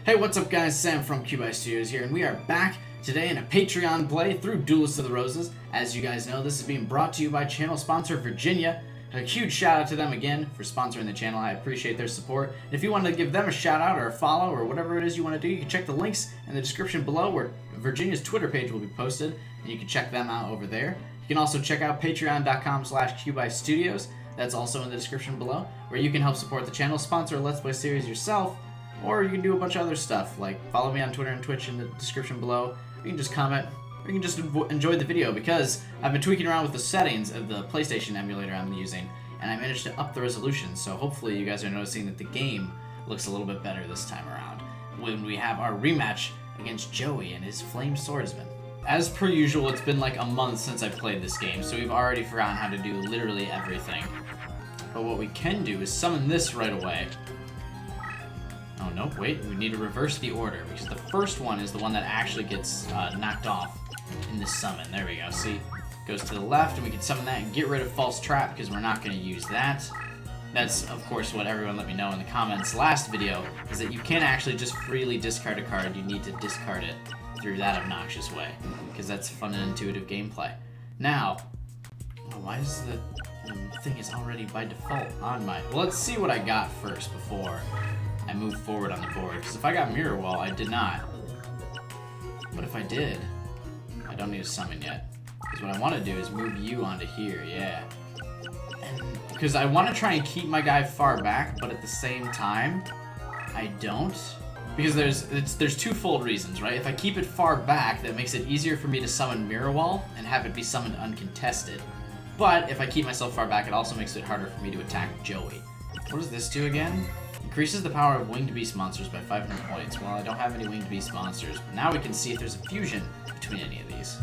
Hey, what's up guys? Sam from Cubi Studios here, and we are back today in a Patreon play through Duelists of the Roses. As you guys know, this is being brought to you by channel sponsor Virginia. A huge shout out to them again for sponsoring the channel. I appreciate their support. And if you want to give them a shout out or a follow or whatever it is you want to do, you can check the links in the description below where Virginia's Twitter page will be posted, and you can check them out over there. You can also check out patreon.com/CubiStudios. That's also in the description below, where you can help support the channel, sponsor a Let's Play series yourself, or you can do a bunch of other stuff, like follow me on Twitter and Twitch in the description below. You can just comment, or you can just enjoy the video, because I've been tweaking around with the settings of the PlayStation emulator I'm using, and I managed to up the resolution, so hopefully you guys are noticing that the game looks a little bit better this time around, when we have our rematch against Joey and his Flame Swordsman. As per usual, it's been like a month since I played this game, so we've already forgotten how to do literally everything. But what we can do is summon this right away. Oh no, wait, we need to reverse the order, because the first one is the one that actually gets knocked off in this summon. There we go, see? Goes to the left, and we can summon that and get rid of False Trap, because we're not going to use that. That's, of course, what everyone let me know in the comments last video, is that you can't actually just freely discard a card, you need to discard it through that obnoxious way, because that's fun and intuitive gameplay. Now, why is the thing is already by default on my... Well, let's see what I got first before I move forward on the board, because if I got Mirror Wall, I did not. But if I did, I don't need to summon yet, because what I want to do is move you onto here, yeah. Because I want to try and keep my guy far back, but at the same time, I don't. Because there's twofold reasons, right? If I keep it far back, that makes it easier for me to summon Mirror Wall and have it be summoned uncontested. But if I keep myself far back, it also makes it harder for me to attack Joey. What does this do again? Increases the power of winged beast monsters by 500 points. Well, I don't have any winged beast monsters, but now we can see if there's a fusion between any of these.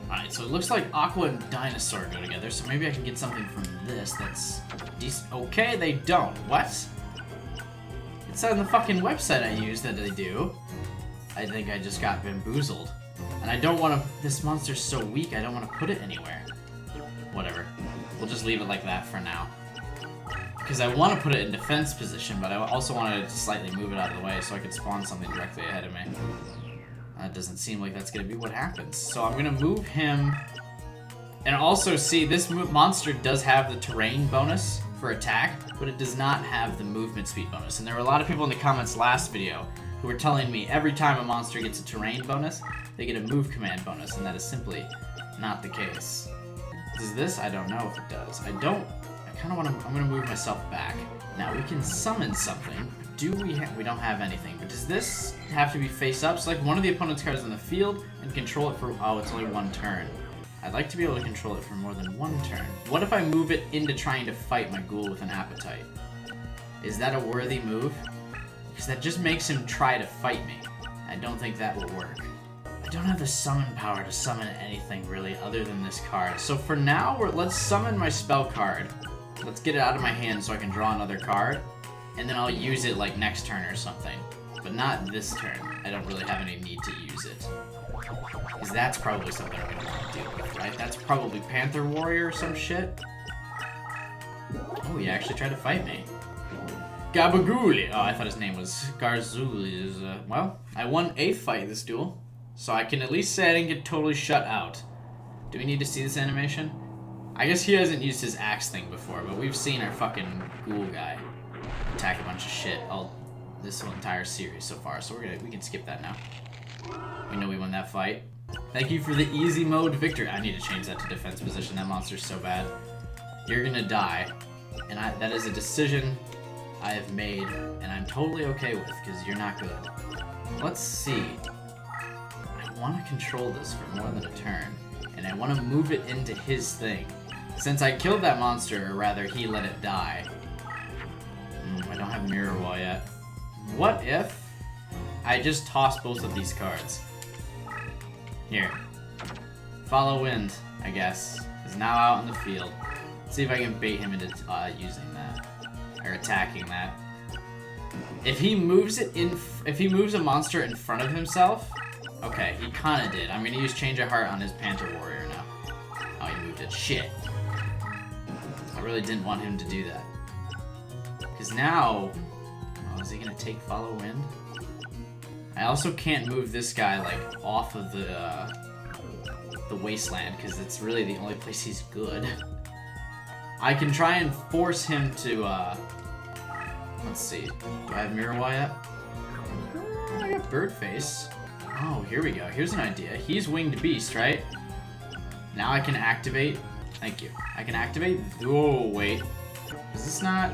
Alright, so it looks like Aqua and Dinosaur go together, so maybe I can get something from this that's decent. Okay, they don't. What? It's on the fucking website I use that they do. I think I just got bamboozled. And I don't want to... This monster's so weak, I don't want to put it anywhere. Whatever. We'll just leave it like that for now. Because I want to put it in defense position, but I also wanted to slightly move it out of the way so I could spawn something directly ahead of me. That doesn't seem like that's going to be what happens. So I'm going to move him. And also, see, this monster does have the terrain bonus for attack, but it does not have the movement speed bonus. And there were a lot of people in the comments last video who were telling me every time a monster gets a terrain bonus, they get a move command bonus, and that is simply not the case. Does this? I don't know if it does. I kind of want to... I'm going to move myself back. Now, we can summon something. Do we don't have anything, but does this have to be face up? So, like, one of the opponent's cards on the field and control it for... Oh, it's only one turn. I'd like to be able to control it for more than one turn. What if I move it into trying to fight my ghoul with an appetite? Is that a worthy move? Because that just makes him try to fight me. I don't think that will work. I don't have the summon power to summon anything, really, other than this card. So for now, let's summon my spell card. Let's get it out of my hand so I can draw another card. And then I'll use it, like, next turn or something. But not this turn. I don't really have any need to use it. Because that's probably something I'm going to want to deal with, right? That's probably Panther Warrior or some shit. Oh, he actually tried to fight me. Gabagooli! Oh, I thought his name was Garzuli. Well, I won a fight this duel. So I can at least say I didn't get totally shut out. Do we need to see this animation? I guess he hasn't used his axe thing before, but we've seen our fucking ghoul guy attack a bunch of shit this whole entire series so far, so we can skip that now. We know we won that fight. Thank you for the easy mode victory. I need to change that to defense position. That monster's so bad. You're gonna die, and that is a decision I have made, and I'm totally okay with, because you're not good. Let's see. I want to control this for more than a turn, and I want to move it into his thing. Since I killed that monster, or rather, he let it die. I don't have Mirror Wall yet. What if I just toss both of these cards? Here. Follow Wind, I guess, is now out in the field. Let's see if I can bait him into using that, or attacking that. If he moves if he moves a monster in front of himself, okay, he kind of did. I'm gonna use Change of Heart on his Panther Warrior now. Oh, he moved it. Shit. I really didn't want him to do that. Because now... Oh, is he gonna take Follow Wind? I also can't move this guy, like, off of the wasteland, because it's really the only place he's good. I can try and force him to, let's see. Do I have Mirror Wall yet? I got Bird Face. Oh, here we go. Here's an idea. He's Winged Beast, right? Now I can activate... Thank you. I can activate... Oh, wait. Is this not...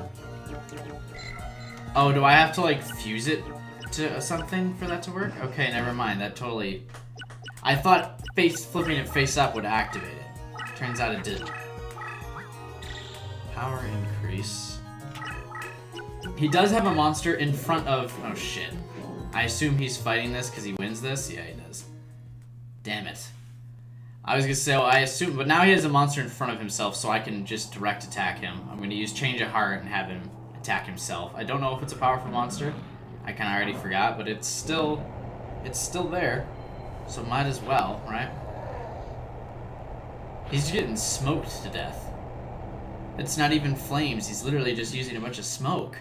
Oh, do I have to, like, fuse it to something for that to work? Okay, never mind. That totally... I thought flipping it face up would activate it. Turns out it didn't. Power increase. He does have a monster in front of... Oh, shit. I assume he's fighting this because he wins this? Yeah, he does. Damn it. I was gonna say, well, I assume... But now he has a monster in front of himself, so I can just direct attack him. I'm gonna use Change of Heart and have him attack himself. I don't know if it's a powerful monster. I kinda already forgot, but it's still... It's still there. So might as well, right? He's getting smoked to death. It's not even flames. He's literally just using a bunch of smoke.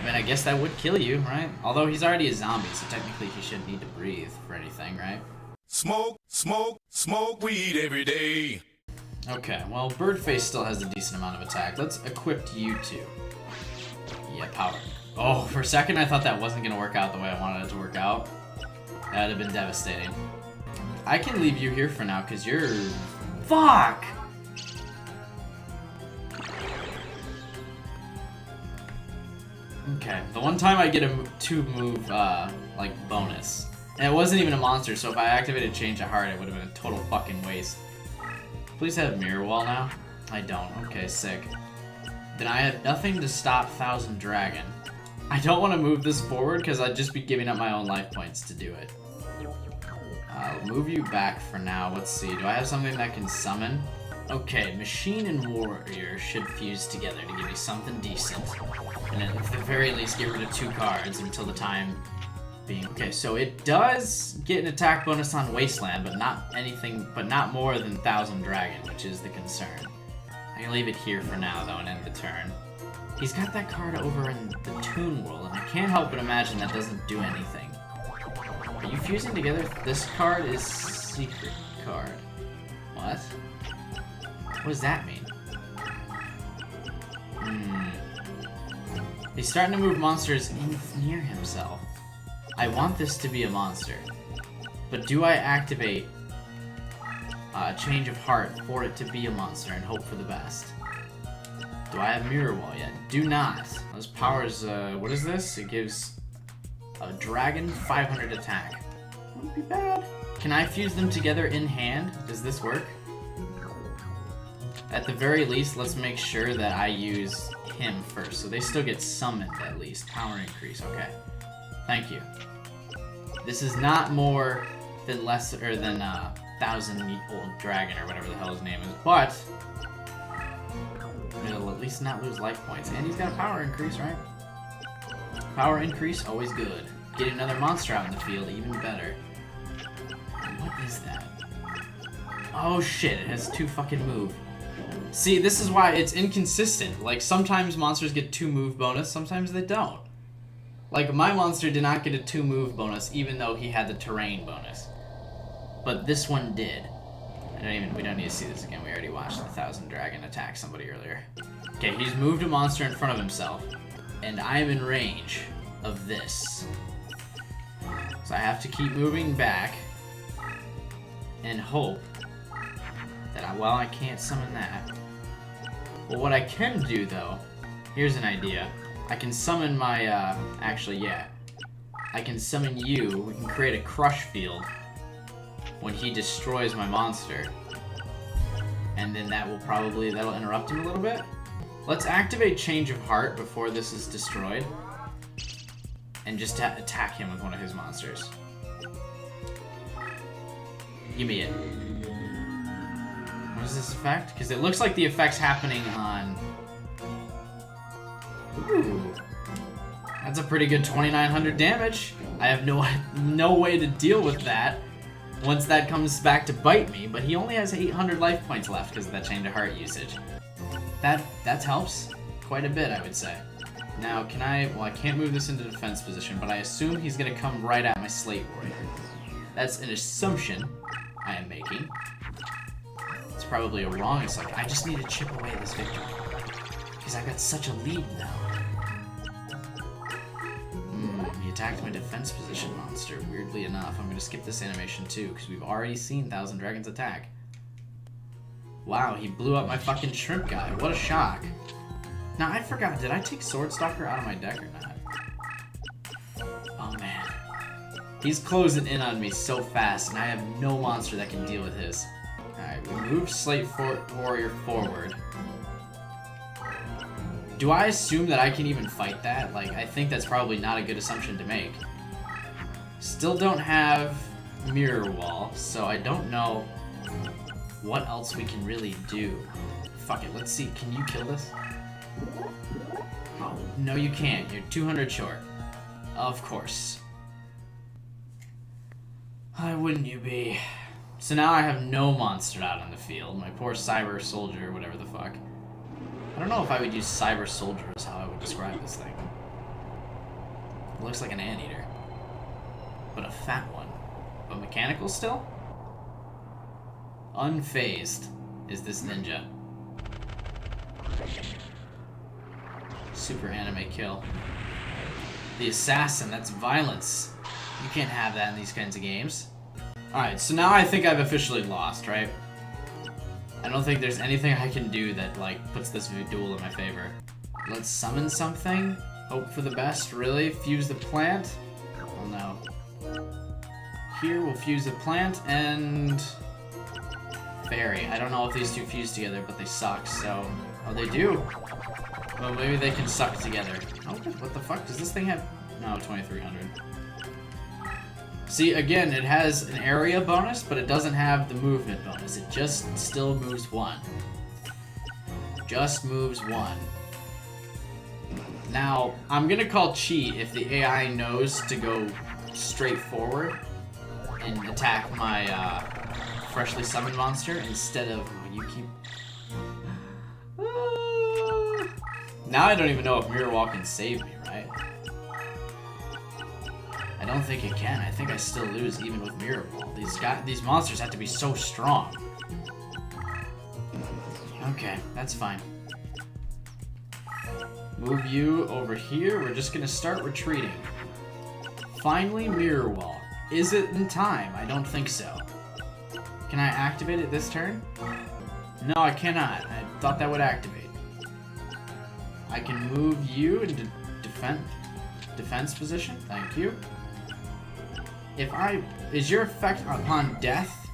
I mean, I guess that would kill you, right? Although he's already a zombie, so technically he shouldn't need to breathe for anything, right? Smoke, smoke, smoke weed every day. Okay, well, Birdface still has a decent amount of attack. Let's equip you two. Yeah, power. Oh, for a second I thought that wasn't going to work out the way I wanted it to work out. That would have been devastating. I can leave you here for now, because you're... Fuck! Okay, the one time I get a 2-move, like, bonus. And it wasn't even a monster, so if I activated Change of Heart, it would have been a total fucking waste. Please have Mirror Wall now? I don't. Okay, sick. Then I have nothing to stop Thousand Dragon. I don't want to move this forward, because I'd just be giving up my own life points to do it. I'll move you back for now. Let's see. Do I have something that can summon? Okay, Machine and Warrior should fuse together to give me something decent. And at the very least, get rid of 2 cards until the time being... Okay, so it does get an attack bonus on Wasteland, but not more than Thousand Dragon, which is the concern. I can leave it here for now, though, and end the turn. He's got that card over in the Toon World, and I can't help but imagine that doesn't do anything. Are you fusing together? This card is secret card. What? What does that mean? He's starting to move monsters near himself. I want this to be a monster. But do I activate Change of Heart for it to be a monster and hope for the best? Do I have Mirror Wall yet? Do not. Those powers, what is this? It gives a dragon 500 attack. Wouldn't be bad. Can I fuse them together in hand? Does this work? At the very least, let's make sure that I use him first. So they still get summoned at least. Power increase, okay. Thank you. This is not more than lesser than 1,000-year-old dragon or whatever the hell his name is, but it'll at least not lose life points. And he's got a power increase, right? Power increase, always good. Get another monster out in the field, even better. What is that? Oh shit, it has 2 fucking move. See, this is why it's inconsistent. Like, sometimes monsters get 2 move bonus, sometimes they don't. Like, my monster did not get a 2 move bonus, even though he had the terrain bonus. But this one did. We don't need to see this again. We already watched the Thousand Dragon attack somebody earlier. Okay, he's moved a monster in front of himself. And I'm in range of this. So I have to keep moving back. And hope that, well, I can't summon that. Well, what I can do, though, here's an idea. I can summon my, actually, yeah. I can summon you. We can create a crush field when he destroys my monster. And then that'll interrupt him a little bit. Let's activate Change of Heart before this is destroyed. And just attack him with one of his monsters. Give me it. What is this effect? Because it looks like the effect's happening on... Ooh. That's a pretty good 2,900 damage. I have no way to deal with that once that comes back to bite me, but he only has 800 life points left because of that Change of Heart usage. That helps quite a bit, I would say. Now, can I... Well, I can't move this into defense position, but I assume he's going to come right at my Slate Warrior. That's an assumption I am making. It's probably a wrong assumption. I just need to chip away this victory. Because I've got such a lead now. He attacked my defense position monster. Weirdly enough, I'm going to skip this animation too, because we've already seen Thousand Dragons attack. Wow, he blew up my fucking shrimp guy. What a shock. Now, I forgot, did I take Swordstalker out of my deck or not? Oh, man. He's closing in on me so fast, and I have no monster that can deal with his. Alright, we move Slate Warrior forward. Do I assume that I can even fight that? Like, I think that's probably not a good assumption to make. Still don't have Mirror Wall, so I don't know what else we can really do. Fuck it, let's see. Can you kill this? Oh, no you can't. You're 200 short. Of course. Why wouldn't you be? So now I have no monster out on the field. My poor Cyber Soldier, whatever the fuck. I don't know if I would use Cyber Soldier as how I would describe this thing. It looks like an anteater. But a fat one. But mechanical still? Unfazed is this ninja. Super anime kill. The assassin, that's violence. You can't have that in these kinds of games. Alright, so now I think I've officially lost, right? I don't think there's anything I can do that, like, puts this duel in my favor. Let's summon something. Hope for the best, really? Fuse the plant? Oh no. Here, we'll fuse the plant and... Fairy. I don't know if these two fuse together, but they suck, so... Oh, they do! Well, maybe they can suck together. Oh, what the fuck? Does this thing have... No, 2300. See, again, it has an area bonus, but it doesn't have the movement bonus. It just still moves one. Just moves one. Now, I'm gonna call cheat if the AI knows to go straight forward and attack my freshly summoned monster instead of... Oh, you keep... Now I don't even know if Mirror Wall can save me, right? I don't think it can. I think I still lose even with Mirror Wall. These monsters have to be so strong. Okay, that's fine. Move you over here. We're just gonna start retreating. Finally, Mirror Wall. Is it in time? I don't think so. Can I activate it this turn? No, I cannot. I thought that would activate. I can move you into defense position. Thank you. Is your effect upon death?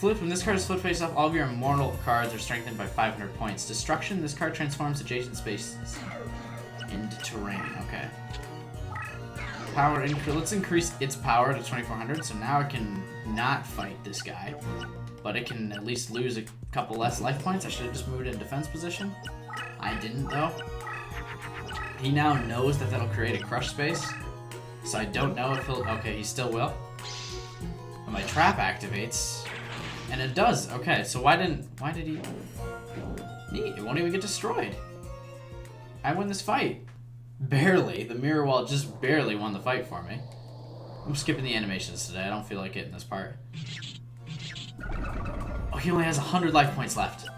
When this card is flipped face up, all of your immortal cards are strengthened by 500 points. Destruction, this card transforms adjacent spaces into terrain. Okay. Power increase. Let's increase its power to 2400, so now it can not fight this guy. But it can at least lose a couple less life points. I should have just moved it in defense position. I didn't, though. He now knows that that'll create a crush space. So I don't know if he'll... Okay, he still will. But my trap activates. And it does. Okay, so why did he... Neat, it won't even get destroyed. I win this fight. Barely. The Mirror Wall just barely won the fight for me. I'm skipping the animations today. I don't feel like getting this part. Oh, he only has 100 life points left.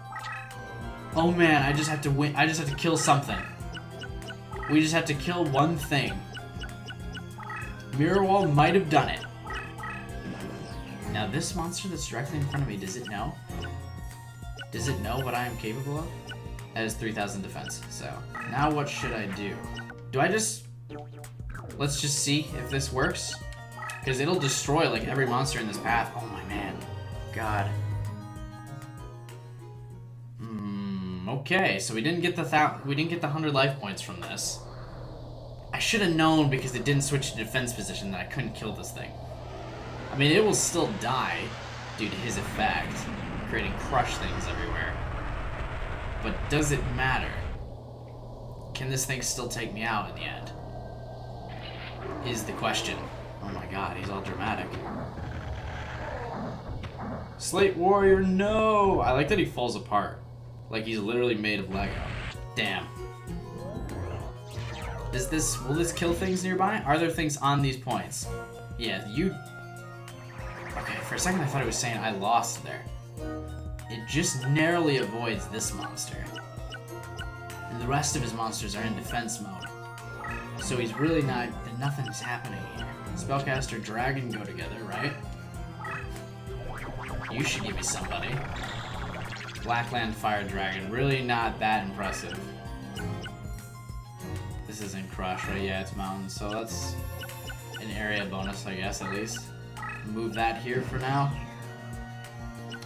Oh man, I just have to win. I just have to kill something. We just have to kill one thing. Mirror Wall might have done it. Now this monster that's directly in front of me, does it know? Does it know what I am capable of? That is 3000 defense, so. Now what should I do? Do I just... Let's just see if this works. Because it'll destroy like every monster in this path. Oh my man. God. Okay, so we didn't get the 100 life points from this. I should have known because it didn't switch to defense position that I couldn't kill this thing. I mean, it will still die due to his effect, creating crush things everywhere. But does it matter? Can this thing still take me out in the end? Is the question. Oh my god, he's all dramatic. Slate Warrior, no! I like that he falls apart. Like he's literally made of Lego. Damn. Will this kill things nearby? Are there things on these points? Yeah, you... Okay, for a second I thought it was saying I lost there. It just narrowly avoids this monster. And the rest of his monsters are in defense mode. So he's really not... Nothing's happening here. Spellcaster, Dragon go together, right? You should give me somebody. Blackland, Fire Dragon. Really not that impressive. This isn't Crush, right? Yeah, it's Mountain, so that's an area bonus, I guess, at least. Move that here for now.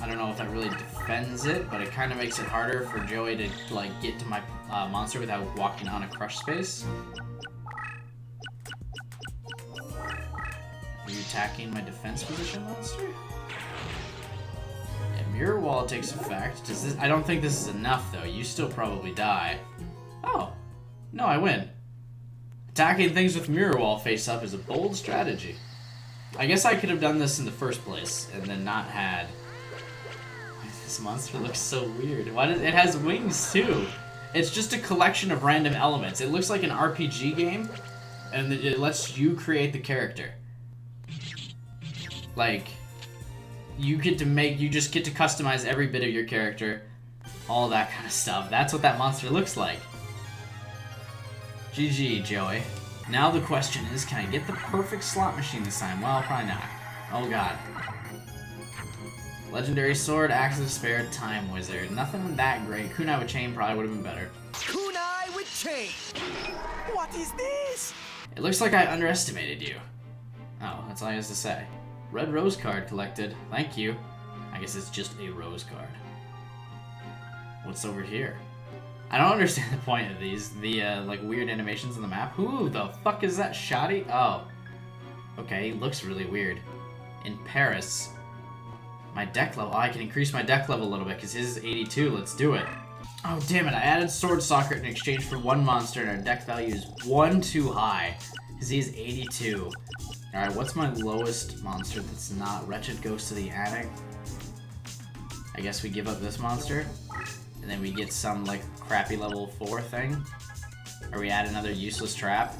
I don't know if that really defends it, but it kind of makes it harder for Joey to, like, get to my monster without walking on a Crush space. Are you attacking my defense position monster? Yeah, Mirror Wall takes effect. Does this? I don't think this is enough, though. You still probably die. Oh. No, I win. Attacking things with Mirror Wall face up is a bold strategy. I guess I could have done this in the first place and then not had... This monster looks so weird. Why does it has wings too? It's just a collection of random elements. It looks like an RPG game, and it lets you create the character. Like, you just get to customize every bit of your character, all that kind of stuff. That's what that monster looks like. GG, Joey. Now the question is, can I get the perfect slot machine this time? Well, probably not. Oh god. Legendary Sword, Axe of Despair, Time Wizard. Nothing that great. Kunai with Chain probably would have been better. Kunai with Chain! What is this? It looks like I underestimated you. Oh, that's all he has to say. Red Rose card collected. Thank you. I guess it's just a rose card. What's over here? I don't understand the point of these. The, like, weird animations on the map. Who the fuck is that? Shoddy? Oh. Okay, he looks really weird. In Paris. My deck level. Oh, I can increase my deck level a little bit because his is 82. Let's do it. Oh, damn it. I added Sword Stalker in exchange for one monster, and our deck value is one too high because he's 82. Alright, what's my lowest monster that's not Wretched Ghost of the Attic? I guess we give up this monster, and then we get some, like, crappy level 4 thing. Or we add another useless trap.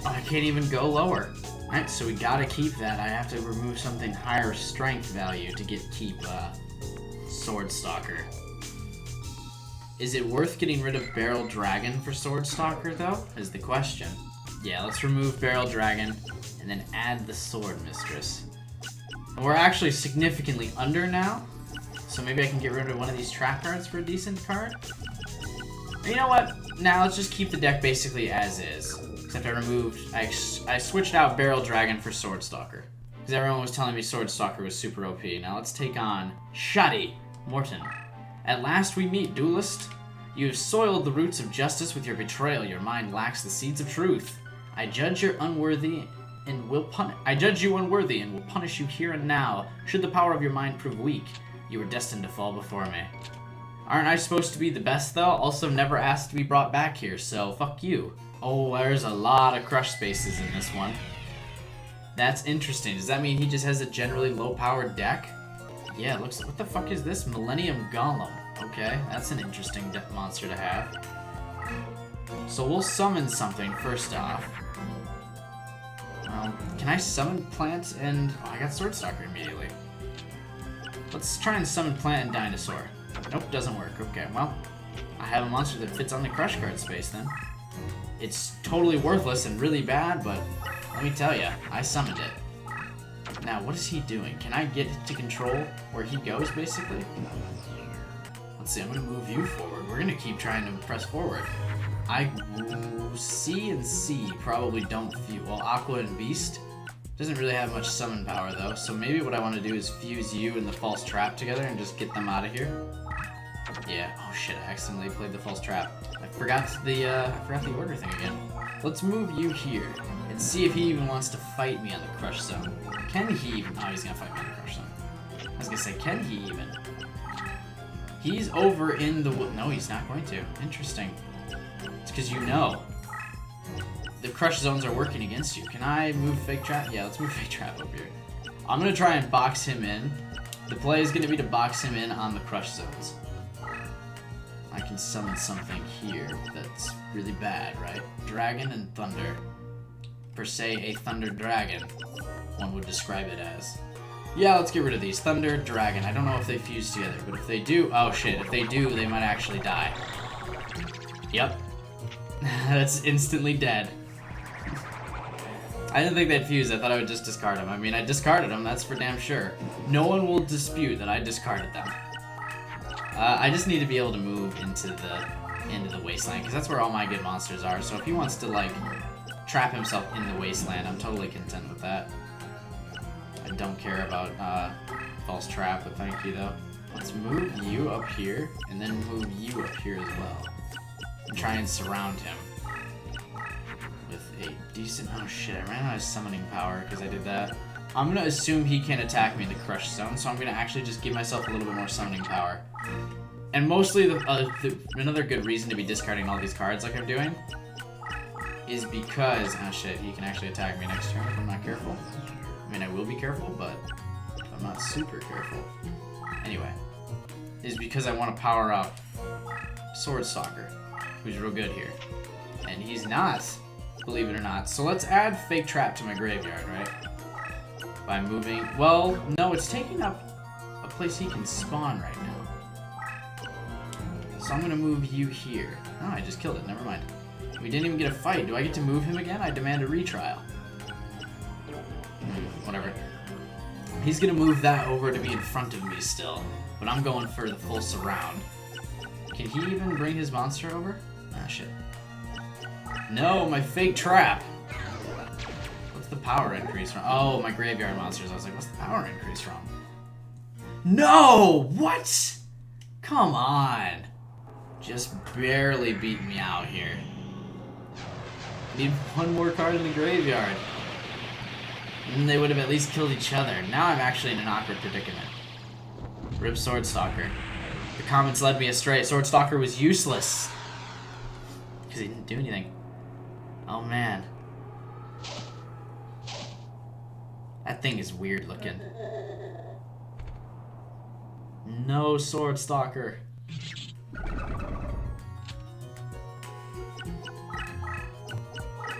Oh, I can't even go lower. Alright, so we gotta keep that. I have to remove something higher strength value to keep Sword Stalker. Is it worth getting rid of Barrel Dragon for Sword Stalker, though? Is the question. Yeah, let's remove Barrel Dragon, and then add the Sword Mistress. And we're actually significantly under now, so maybe I can get rid of one of these trap cards for a decent card? You know what? Now let's just keep the deck basically as is. Except I switched out Barrel Dragon for Sword Stalker. Because everyone was telling me Sword Stalker was super OP. Now let's take on Shoddy Morton. At last we meet, Duelist. You have soiled the roots of justice with your betrayal. Your mind lacks the seeds of truth. I judge you unworthy and will punish you here and now. Should the power of your mind prove weak, you are destined to fall before me. Aren't I supposed to be the best, though? Also never asked to be brought back here, so fuck you. Oh, there's a lot of crush spaces in this one. That's interesting. Does that mean he just has a generally low-powered deck? Yeah, it looks like... What the fuck is this? Millennium Golem. Okay, that's an interesting monster to have. So we'll summon something first off. Can I summon Plant and... Oh, I got Sword Stalker immediately. Let's try and summon Plant and Dinosaur. Nope, doesn't work. Okay, well, I have a monster that fits on the Crush card space then. It's totally worthless and really bad, but let me tell you, I summoned it. Now, what is he doing? Can I get to control where he goes, basically? Let's see, I'm going to move you forward. We're going to keep trying to press forward. C and C probably don't fuse. Well, Aqua and Beast doesn't really have much summon power, though, so maybe what I want to do is fuse you and the False Trap together and just get them out of here. Yeah. Oh shit! I accidentally played the False Trap. I forgot the order thing again. Let's move you here and see if he even wants to fight me on the Crush Zone. Can he even? Oh, he's gonna fight me on the Crush Zone. I was gonna say, can he even? He's over in the... No, he's not going to. Interesting. It's because you know. The Crush Zones are working against you. Can I move Fake Trap? Yeah, let's move Fake Trap over here. I'm gonna try and box him in. The play is gonna be to box him in on the Crush Zones. I can summon something here that's really bad, right? Dragon and thunder. Per se, a thunder dragon, one would describe it as. Yeah, let's get rid of these. Thunder, dragon. I don't know if they fuse together, but if they do... Oh, shit. If they do, they might actually die. Yep. That's instantly dead. I didn't think they'd fuse. I thought I would just discard them. I mean, I discarded them. That's for damn sure. No one will dispute that I discarded them. I just need to be able to move into the wasteland, because that's where all my good monsters are. So if he wants to, like, trap himself in the wasteland, I'm totally content with that. I don't care about false trap, but thank you, though. Let's move you up here, and then move you up here as well. And try and surround him with a decent... Oh, shit, I ran out of summoning power because I did that. I'm going to assume he can't attack me in the crush zone, so I'm going to actually just give myself a little bit more summoning power. And mostly, another good reason to be discarding all these cards like I'm doing is because... Oh, shit, he can actually attack me next turn if I'm not careful. I mean, I will be careful, but I'm not super careful. Anyway, is because I want to power up Sword Stalker, who's real good here. And he's not, believe it or not. So let's add Fake Trap to my graveyard, right? By moving... Well, no, it's taking up a place he can spawn right now. So I'm going to move you here. Oh, I just killed it. Never mind. We didn't even get a fight. Do I get to move him again? I demand a retrial. Whatever. He's gonna move that over to be in front of me still, but I'm going for the full surround. Can he even bring his monster over? Ah, shit. No, my fake trap! What's the power increase from? Oh, my graveyard monsters. I was like, what's the power increase from? No! What? Come on! Just barely beat me out here. Need one more card in the graveyard. And they would have at least killed each other. Now I'm actually in an awkward predicament. Rip Sword Stalker. The comments led me astray. Sword Stalker was useless. Because he didn't do anything. Oh man. That thing is weird looking. No Sword Stalker.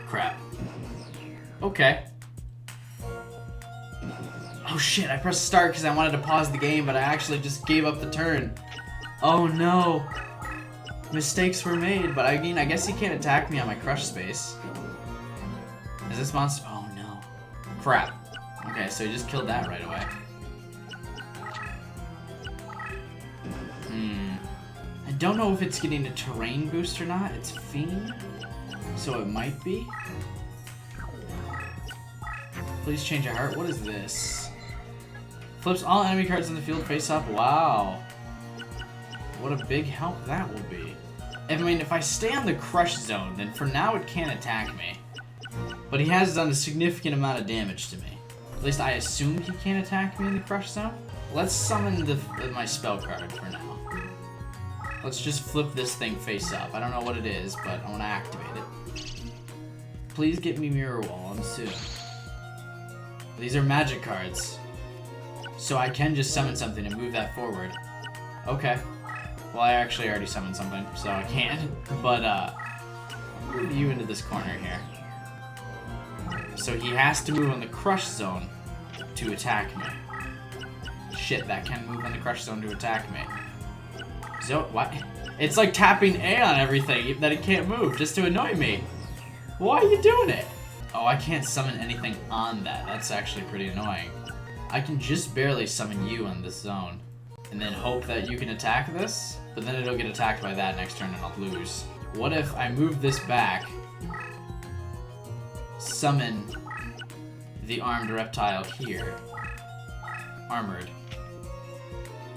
Crap. Okay. Oh shit, I pressed start because I wanted to pause the game, but I actually just gave up the turn. Oh no. Mistakes were made, but I mean, I guess he can't attack me on my crush space. Is this monster? Oh no. Crap. Okay, so he just killed that right away. I don't know if it's getting a terrain boost or not. It's Fiend, so it might be. Please change your heart. What is this? Flips all enemy cards in the field face up. Wow. What a big help that will be. I mean, if I stay on the crush zone, then for now it can't attack me. But he has done a significant amount of damage to me. At least I assume he can't attack me in the crush zone. Let's summon my spell card for now. Let's just flip this thing face up. I don't know what it is, but I want to activate it. Please get me Mirror Wall. I'm soon. These are magic cards. So I can just summon something and move that forward. Okay. Well, I actually already summoned something, so I can't. But, move you into this corner here. So he has to move on the crush zone to attack me. Shit, that can move on the crush zone to attack me. So, what? It's like tapping A on everything that it can't move, just to annoy me. Why are you doing it? Oh, I can't summon anything on that. That's actually pretty annoying. I can just barely summon you in this zone. And then hope that you can attack this, but then it'll get attacked by that next turn and I'll lose. What if I move this back, summon the armed reptile here, armored.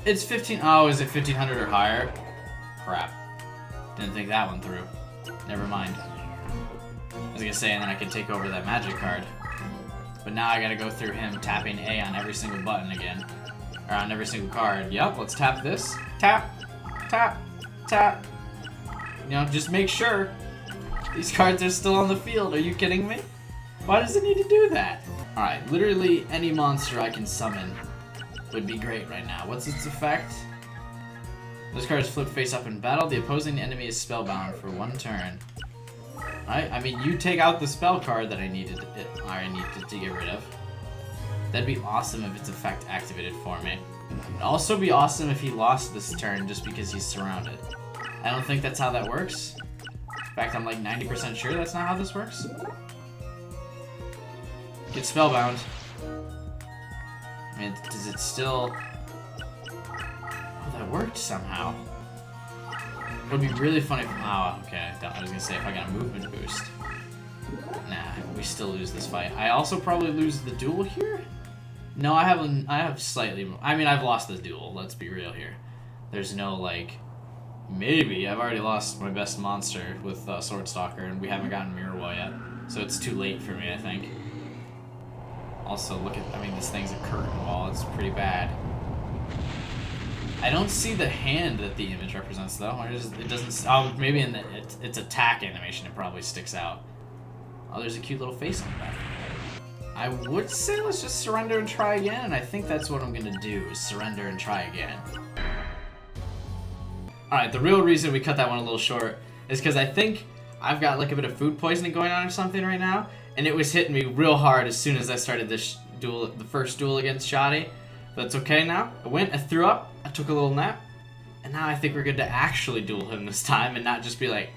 It's 15, oh, is it 1500 or higher? Crap. Didn't think that one through. Never mind. I was gonna say, and then I could take over that magic card. But now I gotta go through him tapping A on every single button again. Or on every single card. Yep, let's tap this. Tap, tap, tap. You know, just make sure these cards are still on the field. Are you kidding me? Why does it need to do that? Alright, literally any monster I can summon would be great right now. What's its effect? This card is flipped face up in battle. The opposing enemy is spellbound for 1 turn. Alright, I mean, you take out the spell card that I needed to get rid of. That'd be awesome if its effect activated for me. It'd also be awesome if he lost this turn just because he's surrounded. I don't think that's how that works. In fact, I'm like 90% sure that's not how this works. Get spellbound. I mean, does it still... Oh, that worked somehow. It would be really funny if... Oh, okay. I was gonna say if I got a movement boost. Nah, we still lose this fight. I also probably lose the duel here? No, I have slightly more. I mean, I've lost the duel. Let's be real here. There's no, like... Maybe. I've already lost my best monster with Swordstalker, and we haven't gotten Mirror Wall yet. So it's too late for me, I think. Also, look at... I mean, this thing's a curtain wall. It's pretty bad. I don't see the hand that the image represents, though. Or it doesn't... Oh, maybe in its attack animation it probably sticks out. Oh, there's a cute little face on the back. I would say let's just surrender and try again, and I think that's what I'm gonna do, is surrender and try again. Alright, the real reason we cut that one a little short is because I think I've got like a bit of food poisoning going on or something right now, and it was hitting me real hard as soon as I started this duel, the first duel against Shoddy. But it's okay now. I threw up, I took a little nap, and now I think we're good to actually duel him this time and not just be like,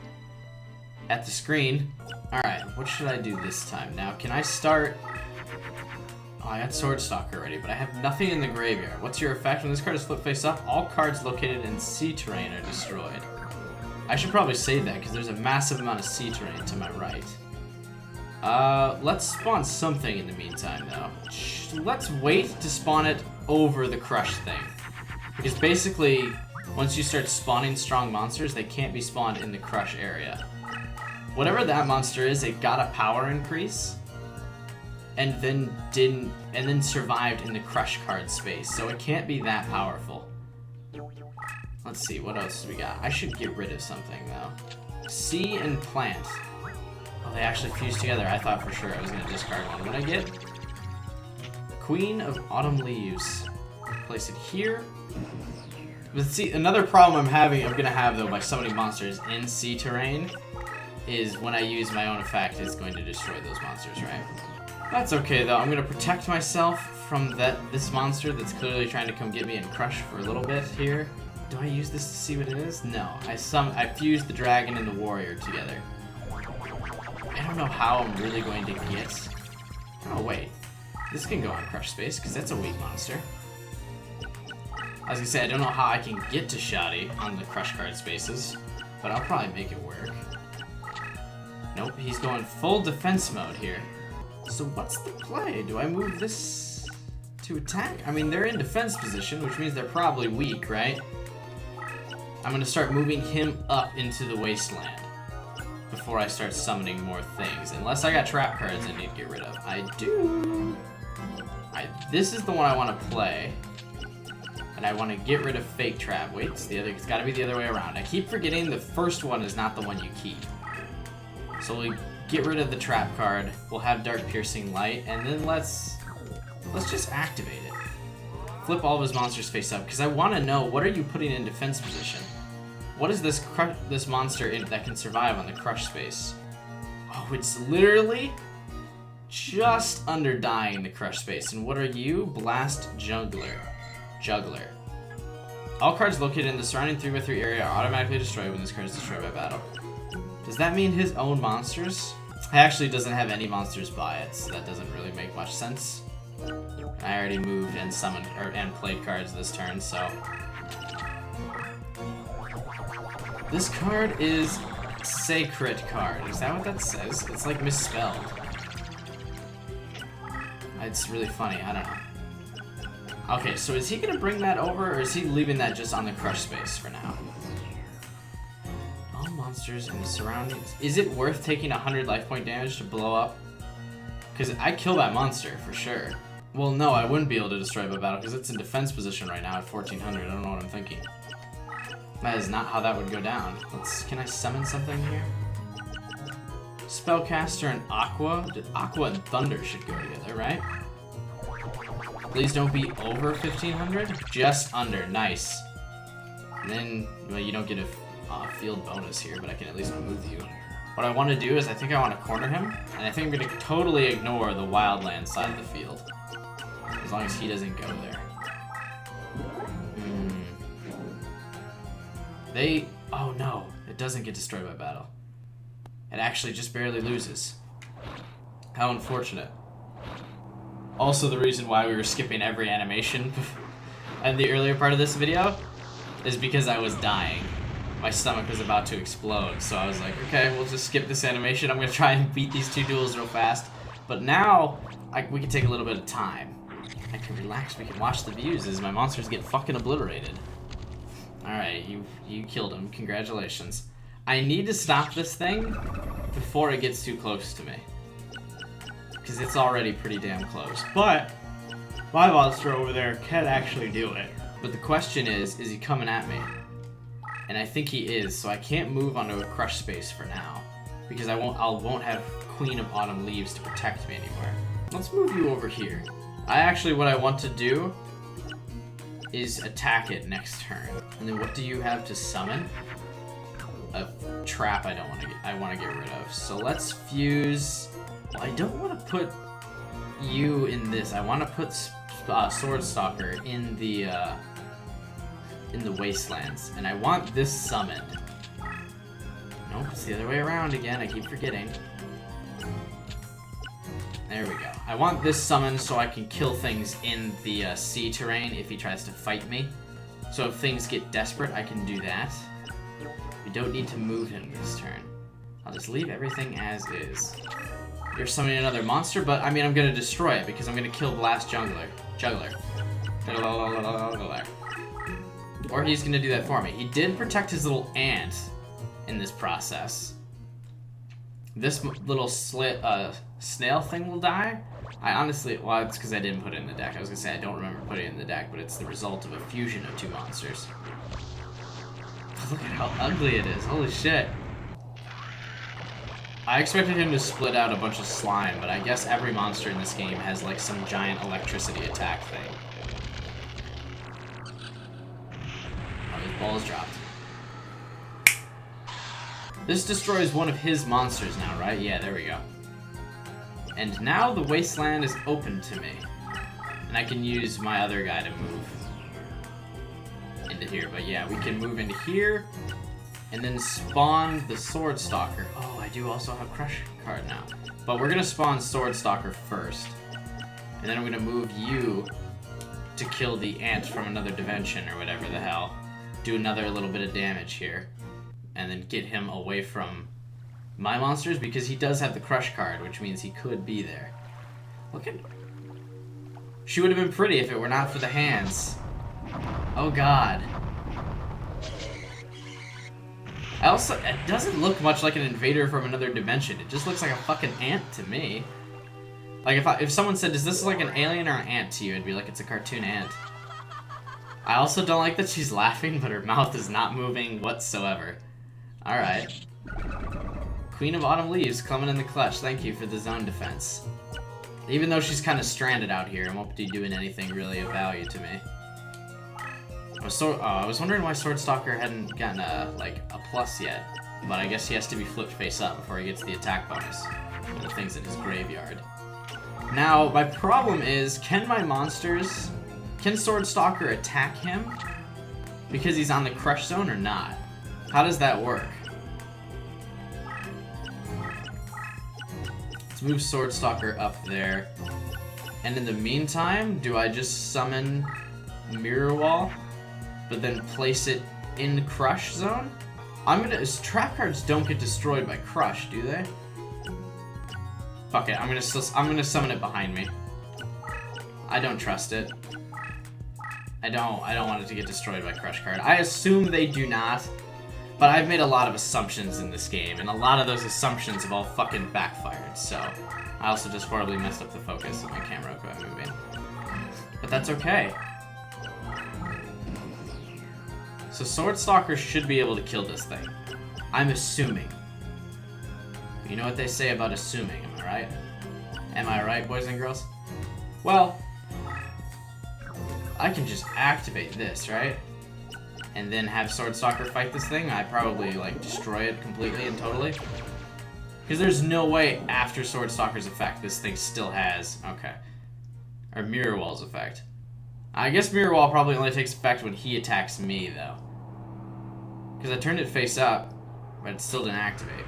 at the screen. Alright, what should I do this time? Now, can I start... Oh, I got Swordstalker already, but I have nothing in the graveyard. What's your effect? When this card is flipped face up, all cards located in sea terrain are destroyed. I should probably save that, because there's a massive amount of sea terrain to my right. Let's spawn something in the meantime, though. Let's wait to spawn it over the crush thing. Because basically, once you start spawning strong monsters, they can't be spawned in the crush area. Whatever that monster is, it got a power increase, and then survived in the crush card space, so it can't be that powerful. Let's see, what else do we got? I should get rid of something, though. Sea and plant. Oh, they actually fuse together. I thought for sure I was going to discard one. What did I get? Queen of Autumn Leaves. Place it here. But see, another problem I'm gonna have, though, by so many monsters in sea terrain is when I use my own effect, it's going to destroy those monsters, right? That's okay, though. I'm gonna protect myself from this monster that's clearly trying to come get me and crush for a little bit here. Do I use this to see what it is? No. I fused the dragon and the warrior together. I don't know how I'm really going to get... Oh, wait. This can go on crush space, because that's a weak monster. I was gonna say, I don't know how I can get to Shoddy on the crush card spaces, but I'll probably make it work. Nope, he's going full defense mode here. So what's the play? Do I move this to attack? I mean, they're in defense position, which means they're probably weak, right? I'm gonna start moving him up into the wasteland before I start summoning more things. Unless I got trap cards I need to get rid of. I do. This is the one I want to play. And I want to get rid of fake trap. Wait, it's gotta be the other way around. I keep forgetting the first one is not the one you keep. So we get rid of the trap card, we'll have Dark Piercing Light, and then let's just activate it. Flip all of his monsters face up, because I want to know, what are you putting in defense position? What is this monster that can survive on the crush space? Oh, it's literally just under dying the crush space. And what are you? Blast Juggler. All cards located in the surrounding 3x3 area are automatically destroyed when this card is destroyed by battle. Does that mean his own monsters? He actually doesn't have any monsters by it, so that doesn't really make much sense. I already moved and summoned and played cards this turn, so this card is Sacred card. Is that what that says? It's like misspelled. It's really funny. I don't know. Okay, so is he gonna bring that over, or is he leaving that just on the crush space for now? All monsters in the surroundings. Is it worth taking 100 life point damage to blow up? Because I kill that monster for sure. Well, no, I wouldn't be able to destroy it by battle because it's in defense position right now at 1400. I don't know what I'm thinking. That is not how that would go down. Can I summon something here? Spellcaster and Aqua? Aqua and Thunder should go together, right? Please don't be over 1500. Just under. Nice. And then, well, you don't get a field bonus here, but I can at least move you. What I want to do is I think I want to corner him, and I think I'm going to totally ignore the wildland side of the field. As long as he doesn't go there. Oh no, it doesn't get destroyed by battle. It actually just barely loses. How unfortunate. Also the reason why we were skipping every animation in the earlier part of this video is because I was dying. My stomach was about to explode, so I was like, okay, we'll just skip this animation. I'm gonna try and beat these 2 duels real fast. But now, we can take a little bit of time. I can relax, we can watch the views as my monsters get fucking obliterated. Alright, you killed him. Congratulations. I need to stop this thing before it gets too close to me. Because it's already pretty damn close. But my monster over there can actually do it. But the question is he coming at me? And I think he is, so I can't move onto a crush space for now. Because I won't have Queen of Autumn Leaves to protect me anymore. Let's move you over here. What I want to do is attack it next turn. And then what do you have to summon? A trap I want to get rid of. So let's fuse. Well, I don't want to put you in this. I want to put Sword Stalker in the Wastelands, and I want this summoned. Nope, it's the other way around again. I keep forgetting. There we go. I want this summoned so I can kill things in the sea terrain if he tries to fight me. So if things get desperate, I can do that. We don't need to move him this turn. I'll just leave everything as is. You're summoning another monster, but I mean, I'm gonna destroy it because I'm gonna kill Blast Juggler. Or he's gonna do that for me. He did protect his little ant in this process. This little snail thing will die. I honestly, well, it's because I didn't put it in the deck. I was gonna say I don't remember putting it in the deck, but it's the result of a fusion of 2 monsters. Look at how ugly it is. Holy shit. I expected him to split out a bunch of slime, but I guess every monster in this game has like some giant electricity attack thing. Oh, his ball is dropped. This destroys one of his monsters now, right? Yeah, there we go. And now the wasteland is open to me. And I can use my other guy to move into here. But yeah, we can move into here and then spawn the Sword Stalker. Oh, I do also have Crush card now. But we're gonna spawn Sword Stalker first. And then I'm gonna move you to kill the ant from another dimension or whatever the hell. Do another little bit of damage here. And then get him away from my monsters because he does have the Crush card, which means he could be there. Look at... She would have been pretty if it were not for the hands. Oh god. It doesn't look much like an invader from another dimension. It just looks like a fucking ant to me. Like if someone said, "Is this like an alien or an ant to you?" I'd be like, "It's a cartoon ant." I also don't like that she's laughing, but her mouth is not moving whatsoever. Alright. Queen of Autumn Leaves coming in the clutch. Thank you for the zone defense. Even though she's kind of stranded out here and won't be doing anything really of value to me. I was wondering why Sword Stalker hadn't gotten a plus yet, but I guess he has to be flipped face up before he gets the attack bonus for the things in his graveyard. Now, my problem is, can Sword Stalker attack him because he's on the crush zone or not? How does that work? Let's move Sword Stalker up there. And in the meantime, do I just summon Mirror Wall, but then place it in the crush zone? Trap cards don't get destroyed by crush, do they? Fuck it, I'm gonna summon it behind me. I don't trust it. I don't want it to get destroyed by crush card. I assume they do not, but I've made a lot of assumptions in this game, and a lot of those assumptions have all fucking backfired, so I also just horribly messed up the focus of my camera by moving. But that's okay. So Sword Stalker should be able to kill this thing. I'm assuming. You know what they say about assuming, am I right? Am I right, boys and girls? Well, I can just activate this, right? and then have Swordstalker fight this thing, I'd probably like destroy it completely and totally. Because there's no way after Swordstalker's effect this thing still has, okay, or Mirror Wall's effect. I guess Mirror Wall probably only takes effect when he attacks me though. Because I turned it face up, but it still didn't activate.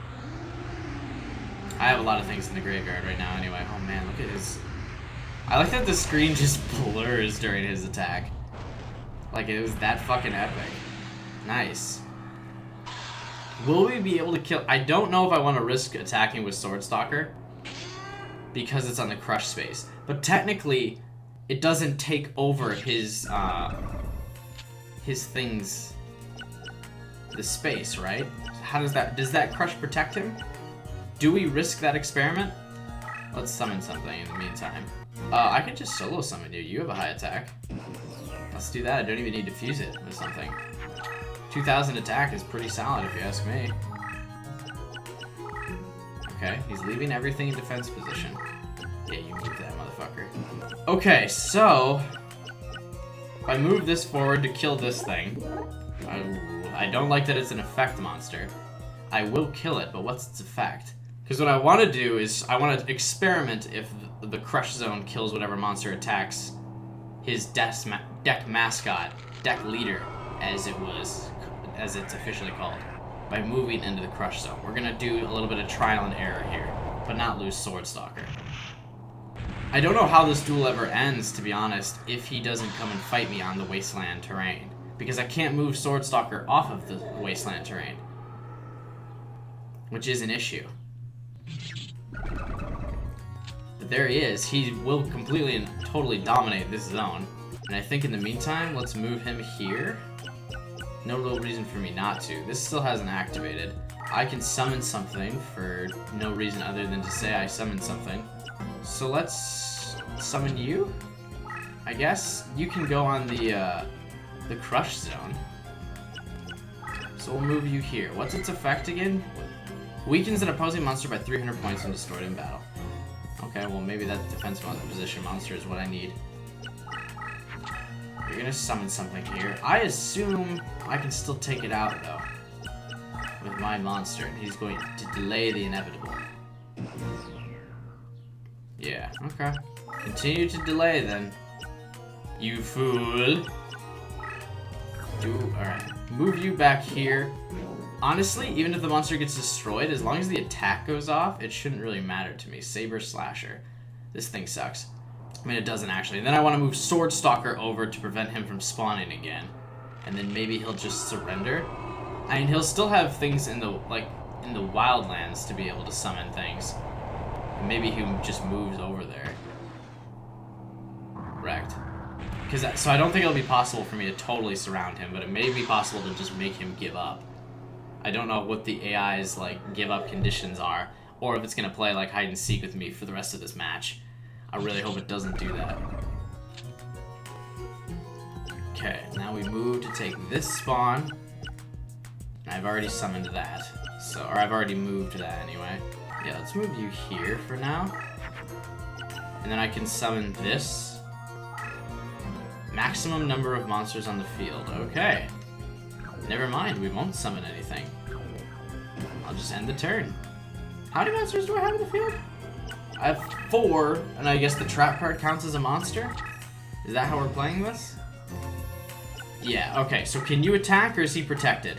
I have a lot of things in the graveyard right now anyway. Oh man, look at his... I like that the screen just blurs during his attack. Like it was that fucking epic. Nice. Will we be able to kill... I don't know if I want to risk attacking with Swordstalker because it's on the crush space. But technically, it doesn't take over his things... the space, right? How does that... Does that crush protect him? Do we risk that experiment? Let's summon something in the meantime. I could just solo summon you. You have a high attack. Let's do that. I don't even need to fuse it with something. 2000 attack is pretty solid if you ask me. Okay, he's leaving everything in defense position. Yeah, you move that motherfucker. Okay, so... if I move this forward to kill this thing... I don't like that it's an effect monster. I will kill it, but what's its effect? Because what I want to do is, I want to experiment if the Crush Zone kills whatever monster attacks his deck mascot, deck leader, as it's officially called, by moving into the Crush Zone. We're going to do a little bit of trial and error here, but not lose Swordstalker. I don't know how this duel ever ends, to be honest, if he doesn't come and fight me on the Wasteland terrain. Because I can't move Swordstalker off of the Wasteland terrain. Which is an issue. But there he is. He will completely and totally dominate this zone. And I think in the meantime, let's move him here. No real reason for me not to. This still hasn't activated. I can summon something for no reason other than to say I summoned something. So let's summon you, I guess. You can go on the Crush Zone. So we'll move you here. What's its effect again? Weakens an opposing monster by 300 points when destroyed in battle. Okay, well maybe that defense position monster is what I need. You're gonna summon something here. I assume I can still take it out though with my monster, and he's going to delay the inevitable. Yeah, okay. Continue to delay then. You fool. Alright. Move you back here. Honestly, even if the monster gets destroyed, as long as the attack goes off, it shouldn't really matter to me. Saber Slasher. This thing sucks. I mean, it doesn't actually. And then I want to move Swordstalker over to prevent him from spawning again. And then maybe he'll just surrender. I mean, he'll still have things in the wildlands to be able to summon things. And maybe he just moves over there. Correct. So I don't think it'll be possible for me to totally surround him, but it may be possible to just make him give up. I don't know what the AI's give up conditions are, or if it's gonna play like hide and seek with me for the rest of this match. I really hope it doesn't do that. Okay, now we move to take this spawn. I've already summoned that, or I've already moved that anyway. Yeah, let's move you here for now. And then I can summon this. Maximum number of monsters on the field. Okay. Never mind, we won't summon anything. I'll just end the turn. How many monsters do I have in the field? I have 4, and I guess the trap card counts as a monster? Is that how we're playing this? Yeah, okay, so can you attack, or is he protected?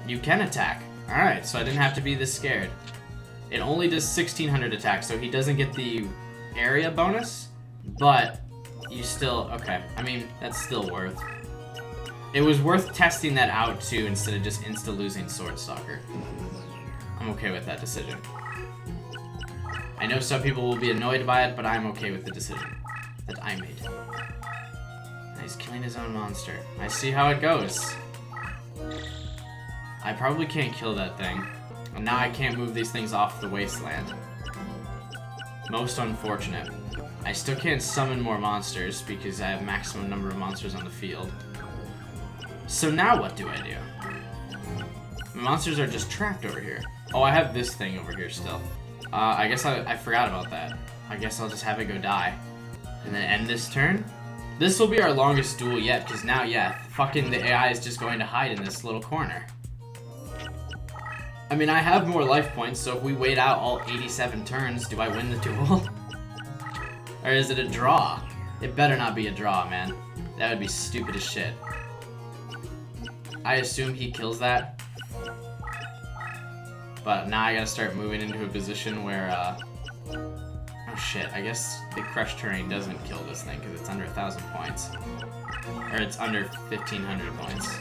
You can attack. Alright, so I didn't have to be this scared. It only does 1600 attack, so he doesn't get the area bonus, but you still... okay, I mean, that's still worth... It was worth testing that out, too, instead of just insta-losing Swordstalker. I'm okay with that decision. I know some people will be annoyed by it, but I'm okay with the decision that I made. He's killing his own monster. I see how it goes. I probably can't kill that thing. And now I can't move these things off the wasteland. Most unfortunate. I still can't summon more monsters because I have maximum number of monsters on the field. So now what do I do? My monsters are just trapped over here. Oh, I have this thing over here still. I guess I forgot about that. I guess I'll just have it go die. And then end this turn. This will be our longest duel yet, because now, yeah, fucking the AI is just going to hide in this little corner. I mean, I have more life points, so if we wait out all 87 turns, do I win the duel? Or is it a draw? It better not be a draw, man. That would be stupid as shit. I assume he kills that. But now I gotta start moving into a position where, oh shit, I guess the Crush Terrain doesn't kill this thing because it's under 1,000 points. Or it's under 1,500 points.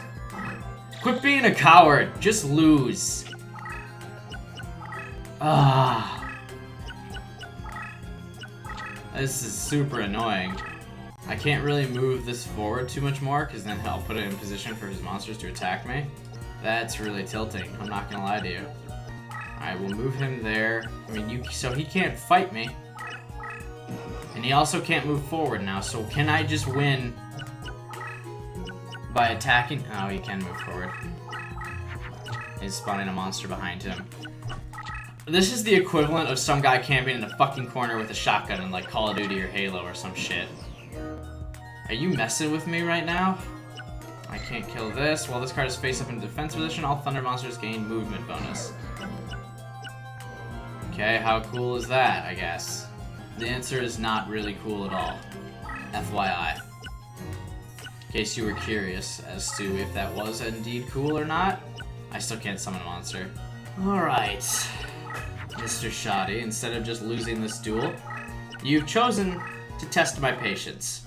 Quit being a coward! Just lose! Ah. This is super annoying. I can't really move this forward too much more because then I'll put it in position for his monsters to attack me. That's really tilting, I'm not gonna lie to you. Alright, we'll move him there. I mean, so he can't fight me. And he also can't move forward now, so can I just win by attacking? Oh, he can move forward. He's spawning a monster behind him. This is the equivalent of some guy camping in a fucking corner with a shotgun in like Call of Duty or Halo or some shit. Are you messing with me right now? I can't kill this. While this card is face up in defense position, all Thunder monsters gain movement bonus. Okay, how cool is that, I guess? The answer is not really cool at all. FYI. In case you were curious as to if that was indeed cool or not, I still can't summon a monster. Alright, Mr. Shoddy, instead of just losing this duel, you've chosen to test my patience.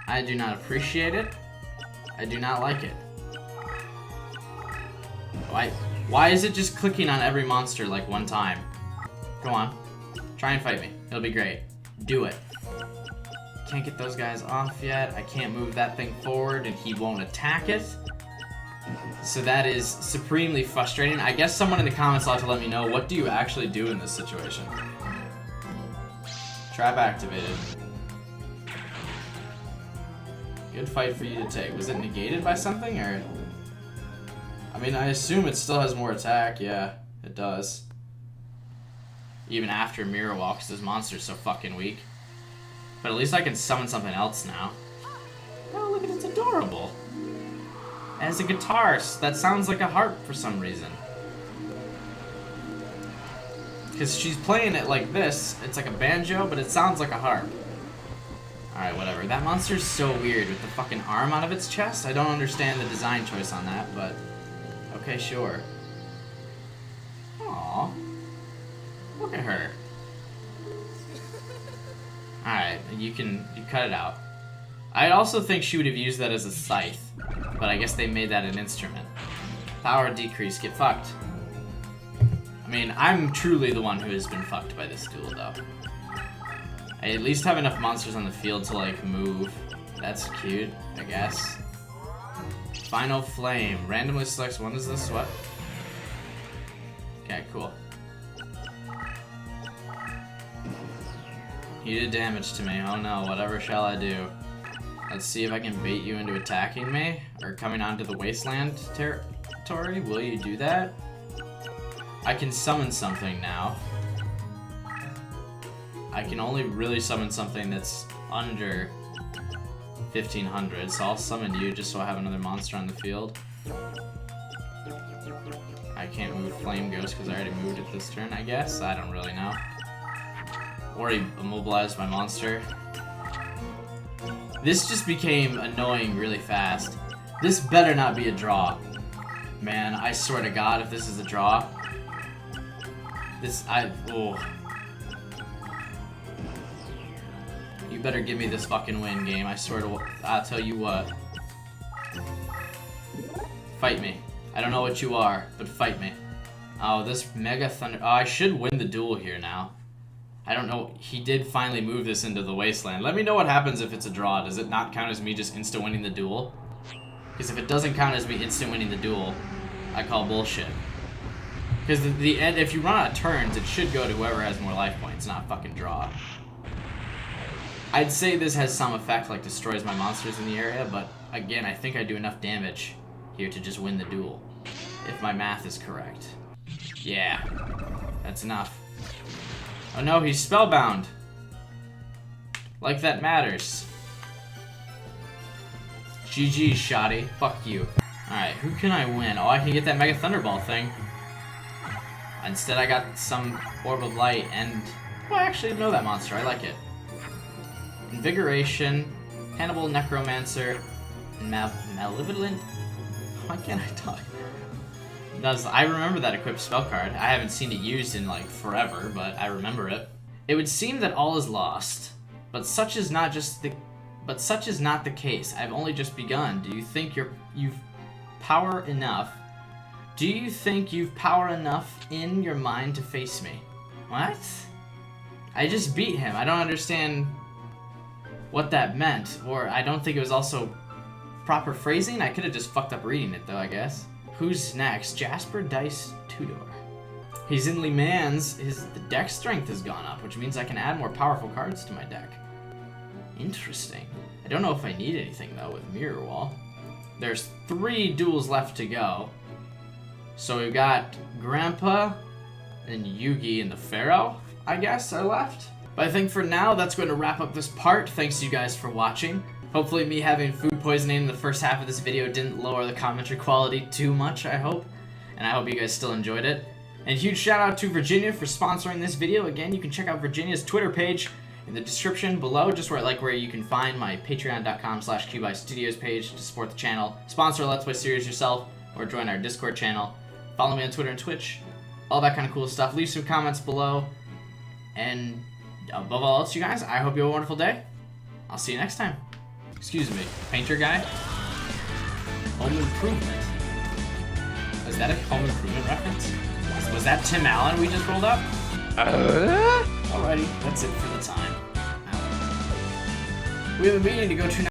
I do not appreciate it. I do not like it. Why is it just clicking on every monster like one time? Go on. Try and fight me. It'll be great. Do it. Can't get those guys off yet. I can't move that thing forward and he won't attack it. So that is supremely frustrating. I guess someone in the comments will have to let me know, what do you actually do in this situation? Trap activated. Good fight for you to take. Was it negated by something, or? I mean, I assume it still has more attack. Yeah, it does. Even after Mirror Walks, this monster's so fucking weak. But at least I can summon something else now. Oh, look at it, it's adorable. It has a guitar that sounds like a harp for some reason. Because she's playing it like this. It's like a banjo, but it sounds like a harp. Alright, whatever. That monster's so weird with the fucking arm out of its chest. I don't understand the design choice on that, but okay, sure. Aww. Look at her. Alright, you cut it out. I also think she would have used that as a scythe, but I guess they made that an instrument. Power decrease, get fucked. I mean, I'm truly the one who has been fucked by this duel, though. I at least have enough monsters on the field to, like, move. That's cute, I guess. Final Flame. Randomly selects one. Is this what? Okay, cool. You did damage to me. Oh no, whatever shall I do? Let's see if I can bait you into attacking me, or coming onto the wasteland territory. Will you do that? I can summon something now. I can only really summon something that's under 1,500, so I'll summon you just so I have another monster on the field. I can't move Flame Ghost because I already moved it this turn, I guess? I don't really know. Or he immobilized my monster. This just became annoying really fast. This better not be a draw. Man, I swear to God, if this is a draw... oh. You better give me this fucking win, game. I swear to... I'll tell you what. Fight me. I don't know what you are, but fight me. Oh, this Mega Thunder... Oh, I should win the duel here now. I don't know. He did finally move this into the wasteland. Let me know what happens if it's a draw. Does it not count as me just insta-winning the duel? Because if it doesn't count as me instant-winning the duel, I call bullshit. Because the end, if you run out of turns, it should go to whoever has more life points, not fucking draw. I'd say this has some effect, like destroys my monsters in the area, but again, I think I do enough damage here to just win the duel. If my math is correct. Yeah, that's enough. Oh no, he's spellbound. Like that matters. GG, shoddy. Fuck you. Alright, who can I win? Oh, I can get that Mega Thunderball thing. Instead, I got some Orb of Light and... Well, I actually know that monster. I like it. Invigoration, Hannibal Necromancer, Malevolent... Why can't I talk? I remember that equipped spell card. I haven't seen it used in, like, forever, but I remember it. It would seem that all is lost, but such is not the case. I've only just begun. Do you think you've power enough? Do you think you've power enough in your mind to face me? What? I just beat him. I don't understand what that meant, or I don't think it was also proper phrasing. I could have just fucked up reading it though, I guess. Who's next? Jasper Dice Tudor. He's in Le Mans. The deck strength has gone up, which means I can add more powerful cards to my deck. Interesting. I don't know if I need anything though with Mirror Wall. There's 3 duels left to go. So we've got Grandpa and Yugi and the Pharaoh, I guess, are left. But I think for now, that's going to wrap up this part. Thanks to you guys for watching. Hopefully me having food poisoning in the first half of this video didn't lower the commentary quality too much, I hope. And I hope you guys still enjoyed it. And huge shout out to Virginia for sponsoring this video. Again, you can check out Virginia's Twitter page in the description below, just where you can find my patreon.com/QBuyStudios page to support the channel, sponsor a Let's Play series yourself, or join our Discord channel. Follow me on Twitter and Twitch, all that kind of cool stuff. Leave some comments below, and above all else, you guys, I hope you have a wonderful day. I'll see you next time. Excuse me, painter guy? Home Improvement. Is that a Home Improvement reference? Was that Tim Allen we just rolled up? Alrighty, that's it for the time. We have a meeting to go to now.